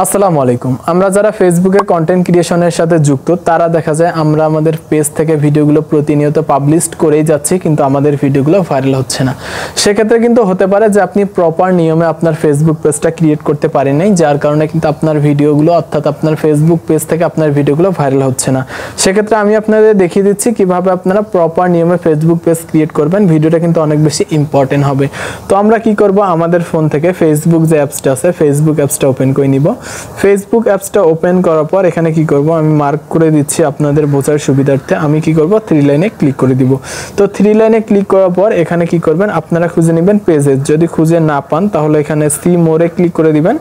আসসালামু আলাইকুম। আমরা যারা ফেসবুকে কন্টেন্ট ক্রিয়েশনের সাথে যুক্ত তারা দেখা যায় আমরা আমাদের পেজ থেকে ভিডিওগুলো প্রতিনিয়ত পাবলিশ করেই যাচ্ছি, কিন্তু আমাদের ভিডিওগুলো ভাইরাল হচ্ছে না। সেক্ষেত্রে কিন্তু হতে পারে যে আপনি প্রপার নিয়মে আপনার ফেসবুক পেজটা ক্রিয়েট করতে পারেন নাই, যার কারণে কিন্তু আপনার ভিডিওগুলো অর্থাৎ আপনার ফেসবুক পেজ থেকে আপনার ভিডিওগুলো ভাইরাল হচ্ছে না। সেক্ষেত্রে আমি আপনাদের দেখিয়ে দিচ্ছি কিভাবে আপনারা প্রপার নিয়মে ফেসবুক পেজ ক্রিয়েট করবেন। ভিডিওটা কিন্তু অনেক বেশি ইম্পর্টেন্ট হবে। তো আমরা কি করব, আমাদের ফোন থেকে ফেসবুক যে অ্যাপসটা আছে ফেসবুক অ্যাপসটা ওপেন করে নিব। ফেসবুক অ্যাপসটা ওপেন করার পর এখানে কি করব, আমি মার্ক করে দিচ্ছি আপনাদের বোঝার সুবিধার্থে। আমি কি করব, 3 লাইনে ক্লিক করে দিব। তো 3 লাইনে ক্লিক করার পর এখানে কি করবেন, আপনারা খুঁজে নেবেন পেজেস। যদি খুঁজে না পান তাহলে এখানে সি মোরে ক্লিক করে দিবেন।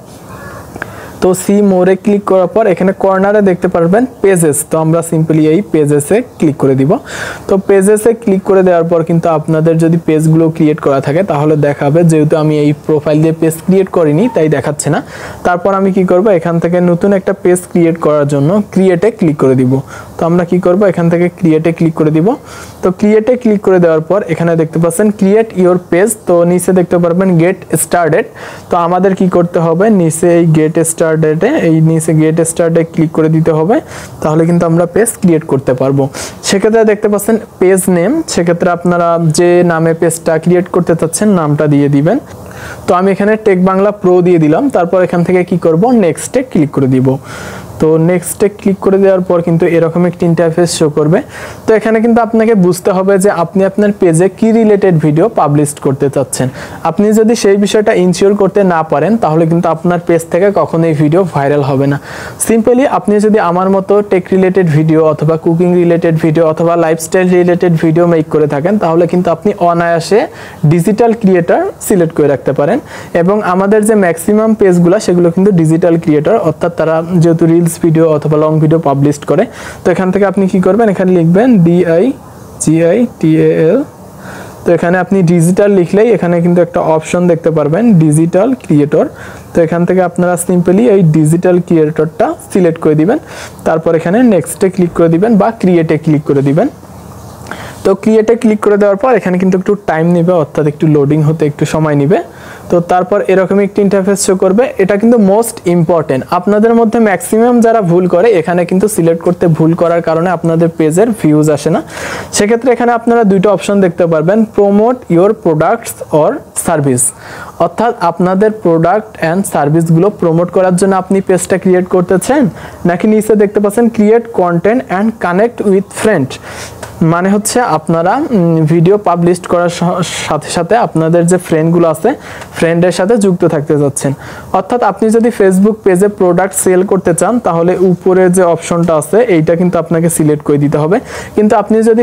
তো সি মোরে ক্লিক করার পর এখানে কর্নারে দেখতে পারবেন পেজেস। তো আমরা সিম্পলি এই পেজেসে ক্লিক করে দিব। তো পেজেসে ক্লিক করে দেওয়ার পর কিন্তু আপনাদের যদি পেজগুলো ক্রিয়েট করা থাকে তাহলে দেখাবে, যেহেতু আমি এই প্রোফাইল দিয়ে পেজ ক্রিয়েট করিনি তাই দেখাচ্ছে না। তারপর আমি কি করব, এখান থেকে নতুন একটা পেজ ক্রিয়েট করার জন্য ক্রিয়েটে ক্লিক করে দিব। তো আমরা কি করব, এখান থেকে ক্রিয়েটে ক্লিক করে দিব। তো ক্রিয়েটে ক্লিক করে দেওয়ার পর এখানে দেখতে পাচ্ছেন ক্রিয়েট ইওর পেজ। তো নিচে দেখতে পারবেন গেট স্টার্টেড। তো আমাদের কি করতে হবে, নিচে এই গেট স্টার্টেডে এই নিচে গেট স্টার্টে ক্লিক করে দিতে হবে, তাহলে কিন্তু আমরা পেজ ক্রিয়েট করতে পারবো। সেক্ষেত্রে দেখতে পাচ্ছেন পেজ নেম, সেক্ষেত্রে আপনারা যে নামে পেজটা ক্রিয়েট করতে চাচ্ছেন নামটা দিয়ে দিবেন। তো আমি এখানে টেক বাংলা প্রো দিয়ে দিলাম। তারপর এখান থেকে কি করব, নেক্সটে ক্লিক করে দিব। তো নেক্সটে ক্লিক করে দেওয়ার পর কিন্তু এরকম একটি ইন্টারফেস শো করবে। তো এখানে কিন্তু আপনাকে বুঝতে হবে যে আপনি আপনার পেজে কি রিলেটেড ভিডিও পাবলিশ করতে চাচ্ছেন। আপনি যদি সেই বিষয়টা ইনশিওর করতে না পারেন তাহলে কিন্তু আপনার পেজ থেকে কখনোই ভিডিও ভাইরাল হবে না। সিম্পলি আপনি যদি আমার মতো টেক রিলেটেড ভিডিও অথবা কুকিং রিলেটেড ভিডিও অথবা লাইফস্টাইল রিলেটেড ভিডিও মেক করে থাকেন তাহলে কিন্তু আপনি অনায়াসে ডিজিটাল ক্রিয়েটর সিলেক্ট করে রাখতে পারেন। এবং আমাদের যে ম্যাক্সিমাম পেজগুলো সেগুলো কিন্তু ডিজিটাল ক্রিয়েটর, অর্থাৎ তারা যেহেতু রিলস ভিডিও অথবা লং ভিডিও পাবলিশ করে। তো এখান থেকে আপনি কি করবেন, এখানে লিখবেন DIGITAL। তো এখানে আপনি ডিজিটাল লিখলেই এখানে কিন্তু একটা অপশন দেখতে পারবেন ডিজিটাল ক্রিয়েটর। তো এখান থেকে আপনারা সিম্পলি এই ডিজিটাল ক্রিয়েটরটা সিলেক্ট করে দিবেন। তারপর এখানে নেক্সটে ক্লিক করে দিবেন বা ক্রিয়েটে ক্লিক করে দিবেন। তো ক্রিয়েটে ক্লিক করে দেওয়ার পর এখানে কিন্তু একটু টাইম নেবে, অর্থাৎ একটু লোডিং হতে একটু সময় নেবে। তো তারপর এরকম একটি ইন্টারফেস শো করবে। এটা কিন্তু মোস্ট ইম্পর্টেন্ট। আপনাদের মধ্যে ম্যাক্সিমাম যারা ভুল করে এখানে কিন্তু সিলেক্ট করতে ভুল করার কারণে আপনাদের পেজের ভিউজ আসে না। সেক্ষেত্রে এখানে আপনারা দুইটা অপশন দেখতে পারবেন, promote your products or service, অর্থাৎ আপনাদের প্রোডাক্ট অ্যান্ড সার্ভিসগুলো প্রমোট করার জন্য আপনি পেজটা ক্রিয়েট করতেছেন, নাকি নিচে দেখতে পাচ্ছেন create content and connect with friend, মানে হচ্ছে আপনারা ভিডিও পাবলিশ করার সাথে সাথে আপনাদের যে ফ্রেন্ডগুলো আছে ফ্রেন্ডের সাথে যুক্ত থাকতে যাচ্ছেন। অর্থাৎ আপনি যদি ফেসবুক পেজে প্রোডাক্ট সেল করতে চান তাহলে উপরে যে অপশনটা আছে এইটা কিন্তু আপনাকে সিলেক্ট করে দিতে হবে। কিন্তু আপনি যদি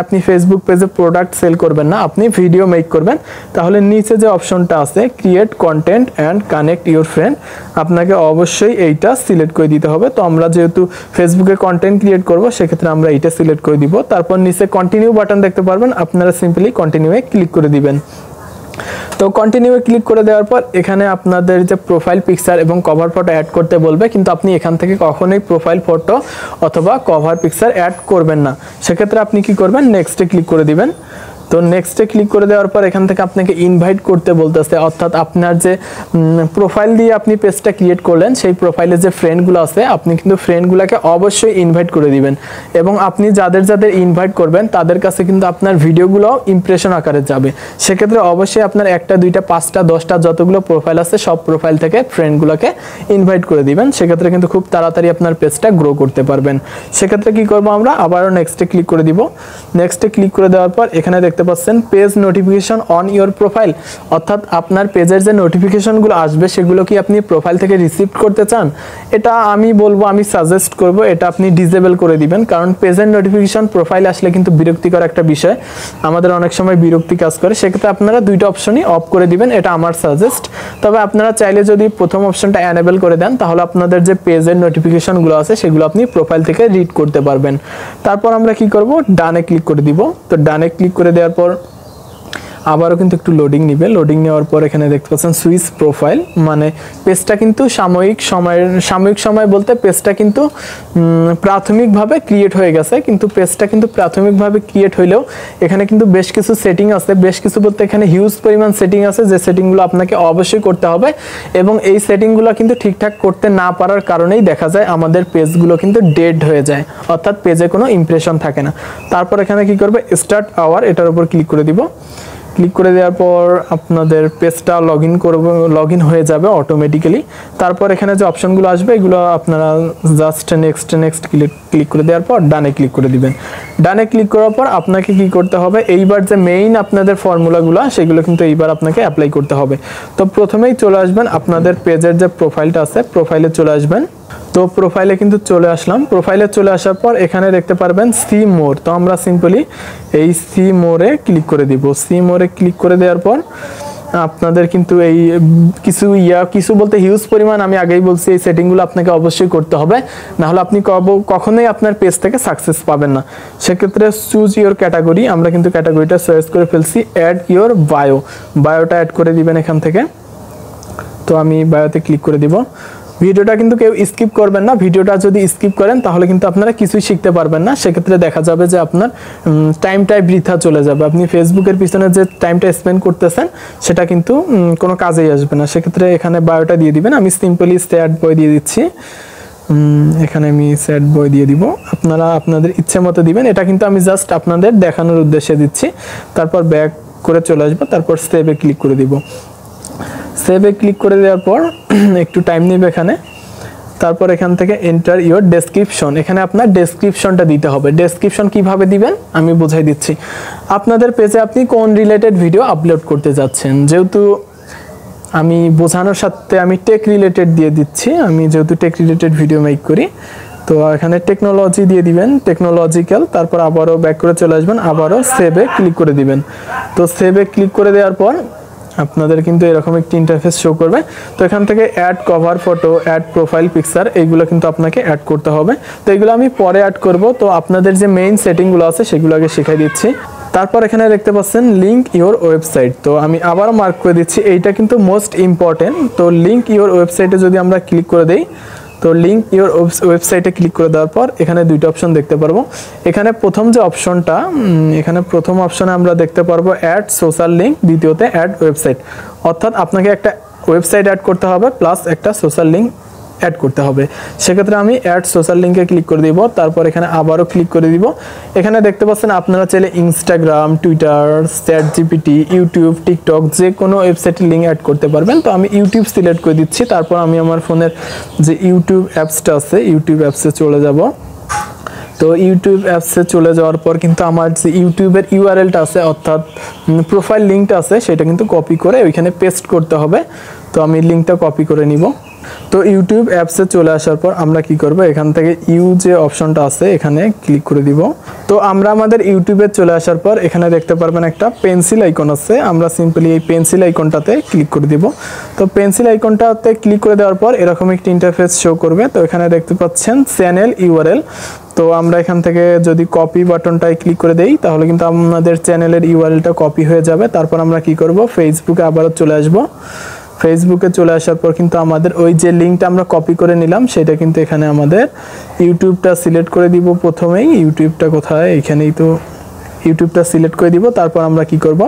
আপনি ফেসবুক পেজে প্রোডাক্ট সেল করবেন না, আপনি ভিডিও মেক করবেন, তাহলে নিচে যে অপশনটা আছে create content and connect your friend, আপনাকে অবশ্যই এইটা সিলেক্ট করে দিতে হবে। তো আমরা যেহেতু ফেসবুকে কন্টেন্ট ক্রিয়েট করব সেক্ষেত্রে আমরা এইটা সিলেক্ট করে দিব। তারপর নিচে কন্টিনিউ বাটন দেখতে পারবেন, আপনারা সিম্পলি কন্টিনিউয়ে ক্লিক করে দিবেন। তো কন্টিনিউ ক্লিক করে দেওয়ার পর এখানে আপনাদের যে প্রোফাইল পিকচার এবং কভার ফটো অ্যাড করতে বলবে, কিন্তু আপনি এখান থেকে কখনোই প্রোফাইল ফটো অথবা কভার পিকচার অ্যাড করবেন না। সেক্ষেত্রে আপনি কি করবেন, নেক্সটে ক্লিক করে দিবেন। তো নেক্সটে ক্লিক করে দেওয়ার পর এখান থেকে আপনাকে ইনভাইট করতে বলতেছে, অর্থাৎ আপনার যে প্রোফাইল দিয়ে আপনি পেজটা ক্রিয়েট করলেন সেই প্রোফাইলে যে ফ্রেন্ডগুলো আছে আপনি কিন্তু ফ্রেন্ডগুলোকে অবশ্যই ইনভাইট করে দিবেন। এবং আপনি যাদের যাদের ইনভাইট করবেন তাদের কাছে কিন্তু আপনার ভিডিওগুলো ইমপ্রেশন আকারে যাবে। সেক্ষেত্রে অবশ্যই আপনার 1টা 2টা 5টা 10টা যতগুলো প্রোফাইল আছে সব প্রোফাইল থেকে ফ্রেন্ডগুলোকে ইনভাইট করে দিবেন। সেক্ষেত্রে কিন্তু খুব তাড়াতাড়ি আপনার পেজটা গ্রো করতে পারবেন। সেক্ষেত্রে কি করব, আমরা আবারও নেক্সটে ক্লিক করে দিব। নেক্সটে ক্লিক করে দেওয়ার পর এখানে দেখতে পাচ্ছেন page notification on your profile, অর্থাৎ আপনার পেজের যে নোটিফিকেশনগুলো আসবে সেগুলো কি আপনি প্রোফাইল থেকে রিসিভ করতে চান। এটা আমি বলবো, আমি সাজেস্ট করব এটা আপনি ডিসেবল করে দিবেন, কারণ পেজের নোটিফিকেশন প্রোফাইল আসলে কিন্তু বিরক্তিকর একটা বিষয়, আমাদের অনেক সময় বিরক্তি কাজ করে। সেক্ষেত্রে আপনারা দুইটা অপশনই অফ করে দিবেন, এটা আমার সাজেস্ট। তবে আপনারা চাইলে যদি প্রথম অপশনটা এনেবল করে দেন তাহলে আপনাদের যে পেজের নোটিফিকেশনগুলো আছে সেগুলো আপনি প্রোফাইল থেকে রিড করতে পারবেন। তারপর আমরা কি করব, ডানে ক্লিক করে দিব। তো ডানে ক্লিক করে দেওয়ার পর আবারও কিন্তু একটু লোডিং নিবে। লোডিং নেওয়ার পর এখানে দেখতে পাচ্ছেন সুইচ প্রোফাইল, মানে পেজটা কিন্তু সাময়িক সময় বলতে পেজটা কিন্তু প্রাথমিকভাবে ক্রিয়েট হয়ে গেছে, কিন্তু পেজটা কিন্তু প্রাথমিকভাবে ক্রিয়েট হইলেও এখানে কিন্তু বেশ কিছু সেটিং আছে, বেশ কিছু বলতে এখানে হিউজ পরিমাণ সেটিং আছে, যে সেটিংগুলো আপনাকে অবশ্যই করতে হবে। এবং এই সেটিংগুলো কিন্তু ঠিকঠাক করতে না পারার কারণেই দেখা যায় আমাদের পেজগুলো কিন্তু ডেড হয়ে যায়, অর্থাৎ পেজে কোনো ইমপ্রেশন থাকে না। তারপর এখানে কি করবে, স্টার্ট আওয়ার, এটার উপর ক্লিক করে দিব। ক্লিক করে দেওয়ার পর আপনাদের পেজটা লগ ইন হয়ে যাবে অটোমেটিক্যালি। তারপর এখানে যে অপশনগুলো আসবে এগুলো আপনারা জাস্ট নেক্সট ক্লিক করে দেওয়ার পর ডানে ক্লিক করে দিবেন। ডানে ক্লিক করার পর আপনাকে কি করতে হবে, এইবার যে মেইন আপনাদের ফর্মুলাগুলো সেগুলো কিন্তু এইবার আপনাকে অ্যাপ্লাই করতে হবে। তো প্রথমেই চলে আসবেন আপনাদের পেজের যে প্রোফাইলটা আছে, প্রোফাইলে চলে আসবেন। তো প্রোফাইলে কিন্তু চলে আসলাম। প্রোফাইলে চলে আসার পর এখানে দেখতে পারবেন সি মোর, তো আমরা সিম্পলি এই সি মোরে ক্লিক করে দিব। সি মোরে ক্লিক করে দেওয়ার পর আপনাদের কিন্তু এই কিছু বলতে হিউজ পরিমাণ, আমি আগেই বলছি এই সেটিংগুলো আপনাকে অবশ্যই করতে হবে, না হলে আপনি কখনোই আপনার পেজ থেকে সাকসেস পাবেন না। সেক্ষেত্রে চুজ ইওর ক্যাটাগরি, আমরা কিন্তু ক্যাটাগরিটা চয়েস করে ফেলছি। অ্যাড ইওর বায়োটা অ্যাড করে দিবেন এখান থেকে। তো আমি বায়োতে ক্লিক করে দিব। ভিডিওটা কিন্তু কেউ স্কিপ করবেন না, ভিডিওটা যদি স্কিপ করেন তাহলে কিন্তু আপনারা কিছুই শিখতে পারবেন না। সেক্ষেত্রে দেখা যাবে যে আপনার টাইমটাই বৃথা চলে যাবে, আপনি ফেসবুকের পিছনে যে টাইমটা স্পেন্ড করতেছেন সেটা কিন্তু কোনো কাজেই আসবে না। সেক্ষেত্রে এখানে বায়োটা দিয়ে দিবেন। আমি সিম্পলি স্যাড বয় দিয়ে দিচ্ছি, এখানে আমি স্যাড বয় দিয়ে দিব, আপনারা আপনাদের ইচ্ছে মতো দিবেন। এটা কিন্তু আমি জাস্ট আপনাদের দেখানোর উদ্দেশ্যে দিচ্ছি। তারপর ব্যাক করে চলে আসবো, তারপর সেভে ক্লিক করে দিব। সেভে ক্লিক করে দেওয়ার পর একটু টাইম নেবে এখানে। তারপর এখান থেকে এন্টার ইওর ডেসক্রিপশন, এখানে আপনার ডেসক্রিপশনটা দিতে হবে। ডেসক্রিপশন কিভাবে দিবেন আমি বুঝাই দিচ্ছি। আপনাদের পেজে আপনি কোন রিলেটেড ভিডিও আপলোড করতে যাচ্ছেন, যেহেতু আমি বোঝানোর সাথে আমি টেক রিলেটেড দিয়ে দিচ্ছি, আমি যেহেতু টেক রিলেটেড ভিডিও মেক করি, তো এখানে টেকনোলজি দিয়ে দিবেন, টেকনোলজিক্যাল। তারপর আবারও ব্যাক করে চলে আসবেন, আবারও সেভে ক্লিক করে দিবেন। তো সেভে ক্লিক করে দেওয়ার পর আপনাদের কিন্তু এরকম একটি ইন্টারফেস শো করবে। তো এখান থেকে add cover photo, add profile picture, এইগুলো কিন্তু আপনাকে অ্যাড করতে হবে। তো এগুলো আমি পরে অ্যাড করব। তো আপনাদের যে মেইন সেটিংগুলো আছে সেগুলো আগে শিখিয়ে দিচ্ছি। তারপর এখানে দেখতে পাচ্ছেন লিঙ্ক ইওর ওয়েবসাইট, তো আমি আবারও মার্ক করে দিচ্ছি, এইটা কিন্তু মোস্ট ইম্পর্টেন্ট। তো লিঙ্ক ইওর ওয়েবসাইটে যদি আমরা ক্লিক করে দেই, তো লিঙ্ক ইওর ওয়েবসাইটে ক্লিক করে দেওয়ার পর এখানে দুইটা অপশন দেখতে পারবো। এখানে প্রথম যে অপশনটা, এখানে প্রথম অপশনে আমরা দেখতে পারবো অ্যাড সোশ্যাল লিঙ্ক, দ্বিতীয়তে অ্যাড ওয়েবসাইট। অর্থাৎ আপনাকে একটা ওয়েবসাইট অ্যাড করতে হবে প্লাস একটা সোশ্যাল লিঙ্ক অ্যাড করতে হবে। সেক্ষেত্রে আমি অ্যাড সোশ্যাল লিঙ্কে ক্লিক করে দিব। তারপর এখানে আবারও ক্লিক করে দিব। এখানে দেখতে পাচ্ছেন আপনারা চাইলে Instagram, Twitter, ChatGPT, YouTube, TikTok যে কোনো ওয়েবসাইটের লিঙ্ক অ্যাড করতে পারবেন। তো আমি ইউটিউব সিলেক্ট করে দিচ্ছি। তারপর আমি আমার ফোনের যে ইউটিউব অ্যাপসটা আছে, ইউটিউব অ্যাপসে চলে যাব। তো ইউটিউব অ্যাপসে চলে যাওয়ার পর কিন্তু আমার যে ইউটিউবের ইউআরএলটা আছে, অর্থাৎ প্রোফাইল লিঙ্কটা আছে, সেটা কিন্তু কপি করে ওইখানে পেস্ট করতে হবে। তো আমি লিঙ্কটা কপি করে নিব। তো ইউটিউব অ্যাপসে চলে আসার পর আমরা কি করব, এখান থেকে যে অপশনটা আছে এখানে ক্লিক করে দিব। তো আমরা আমাদের ইউটিউবে চলে আসার পর এখানে দেখতে পারবেন একটা পেন্সিল আইকন আছে, আমরা সিম্পলি এই পেন্সিল আইকনটাতে ক্লিক করে দিব। তো পেন্সিল আইকনটাতে ক্লিক করে দেওয়ার পর এরকম একটি ইন্টারফেস শো করবে। তো এখানে দেখতে পাচ্ছেন চ্যানেল ইউআরএল। তো আমরা এখান থেকে যদি কপি বাটনটায় ক্লিক করে দেই তাহলে কিন্তু আমাদের চ্যানেলের ইউআরএলটা কপি হয়ে যাবে। তারপর আমরা কি করব, ফেসবুকে আবারও চলে আসব। ফেসবুকে চলে আসার পর কিন্তু আমাদের ওই যে লিঙ্কটা আমরা কপি করে নিলাম সেটা কিন্তু এখানে আমাদের ইউটিউবটা সিলেক্ট করে দিব। প্রথমেই ইউটিউবটা কোথায়, এখানেই তো ইউটিউবটা সিলেক্ট করে দিব। তারপর আমরা কি করব,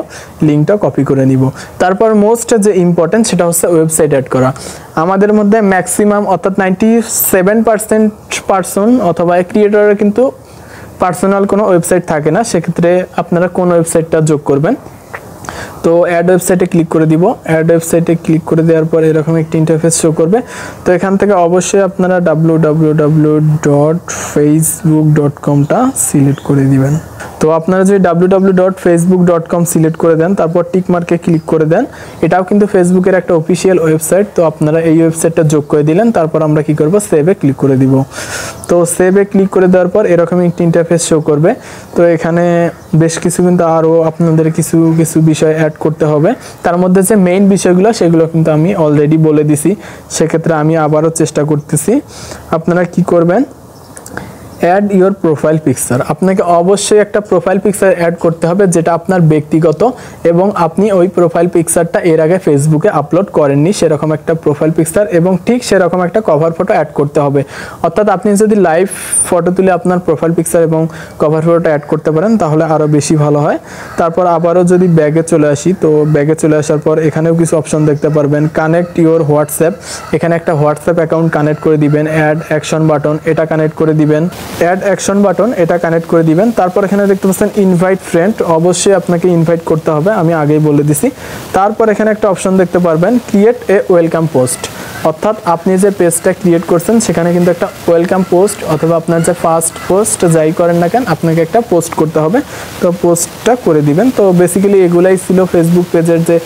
লিঙ্কটা কপি করে নিব। তারপর মোস্ট যে ইম্পর্টেন্ট সেটা হচ্ছে ওয়েবসাইট অ্যাড করা। আমাদের মধ্যে ম্যাক্সিমাম অর্থাৎ 97% পার্সন অথবা ক্রিয়েটরের কিন্তু পার্সোনাল কোনো ওয়েবসাইট থাকে না। সেক্ষেত্রে আপনারা কোন ওয়েবসাইটটা যোগ করবেন। তো অ্যাড ওয়েবসাইটে ক্লিক করে দিব। অ্যাড ওয়েবসাইটে ক্লিক করে দেওয়ার পর এরকম একটি ইন্টারফেস শো করবে। তো এখান থেকে অবশ্যই আপনারা www.facebook.com-টা সিলেক্ট করে দিবেন। তো আপনারা যদি www.facebook.com সিলেক্ট করে দেন, তারপর টিক মার্কে ক্লিক করে দেন, এটাও কিন্তু ফেসবুকের একটা অফিসিয়াল ওয়েবসাইট। তো আপনারা এই ওয়েবসাইটটা যোগ করে দিলেন। তারপর আমরা কি করব, সেভে ক্লিক করে দিব। তো সেভে ক্লিক করে দেওয়ার পর এরকম একটি ইন্টারফেস শো করবে। তো এখানে বেশ কিছু কিন্তু আরও আপনাদের কিছু বিষয় অ্যাড করতে হবে। তার মধ্যে যে মেইন বিষয়গুলো সেগুলো কিন্তু আমি অলরেডি বলে দিছি। সেক্ষেত্রে আমি আবারও চেষ্টা করতেছি। আপনারা কি করবেন, অ্যাড ইওর প্রোফাইল পিকচার। আপনাকে অবশ্যই একটা প্রোফাইল পিকচার অ্যাড করতে হবে যেটা আপনার ব্যক্তিগত এবং আপনি ওই প্রোফাইল পিকচারটা এর আগে ফেসবুকে আপলোড করেননি, সেরকম একটা প্রোফাইল পিকচার এবং ঠিক সেরকম একটা কভার ফটো অ্যাড করতে হবে। অর্থাৎ আপনি যদি লাইভ ফটো তুলে আপনার প্রোফাইল পিকচার এবং কভার ফটোটা অ্যাড করতে পারেন তাহলে আরও বেশি ভালো হয়। তারপর আবারও যদি ব্যাগে চলে আসি, তো ব্যাগে চলে আসার পর এখানেও কিছু অপশন দেখতে পারবেন। কানেক্ট ইওর হোয়াটসঅ্যাপ, এখানে একটা হোয়াটসঅ্যাপ অ্যাকাউন্ট কানেক্ট করে দিবেন। অ্যাড অ্যাকশন বাটন, এটা কানেক্ট করে দিবেন। অ্যাড অ্যাকশন বাটন, এটা কানেক্ট করে দিবেন। তারপর এখানে দেখতে পাচ্ছেন ইনভাইট ফ্রেন্ড, অবশ্যই আপনাকে ইনভাইট করতে হবে, আমি আগেই বলে দিছি। তারপর এখানে একটা অপশন দেখতে পারবেন ক্রিয়েট এ ওয়েলকাম পোস্ট, অর্থাৎ আপনি যে পেজটা ক্রিয়েট করছেন সেখানে কিন্তু একটা ওয়েলকাম পোস্ট অথবা আপনার যে ফার্স্ট পোস্ট যাই করেন না কেন আপনাকে একটা পোস্ট করতে হবে, তো পোস্টটা করে দিবেন। তো বেসিক্যালি এগুলাই ছিল ফেসবুক পেজের যে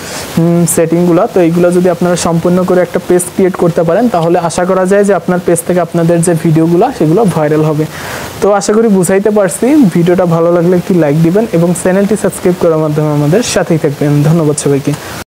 সেটিংগুলো। তো এইগুলো যদি আপনারা সম্পূর্ণ করে একটা পেজ ক্রিয়েট করতে পারেন তাহলে আশা করা যায় যে আপনার পেজ থেকে আপনাদের যে ভিডিওগুলো সেগুলো ভাইরাল হবে। তো আশা করি বুঝাইতে পারছি। ভিডিওটা ভালো লাগলে একটি লাইক দিবেন এবং চ্যানেলটি সাবস্ক্রাইব করার মাধ্যমে আমাদের সাথেই থাকবেন। ধন্যবাদ সবাইকে।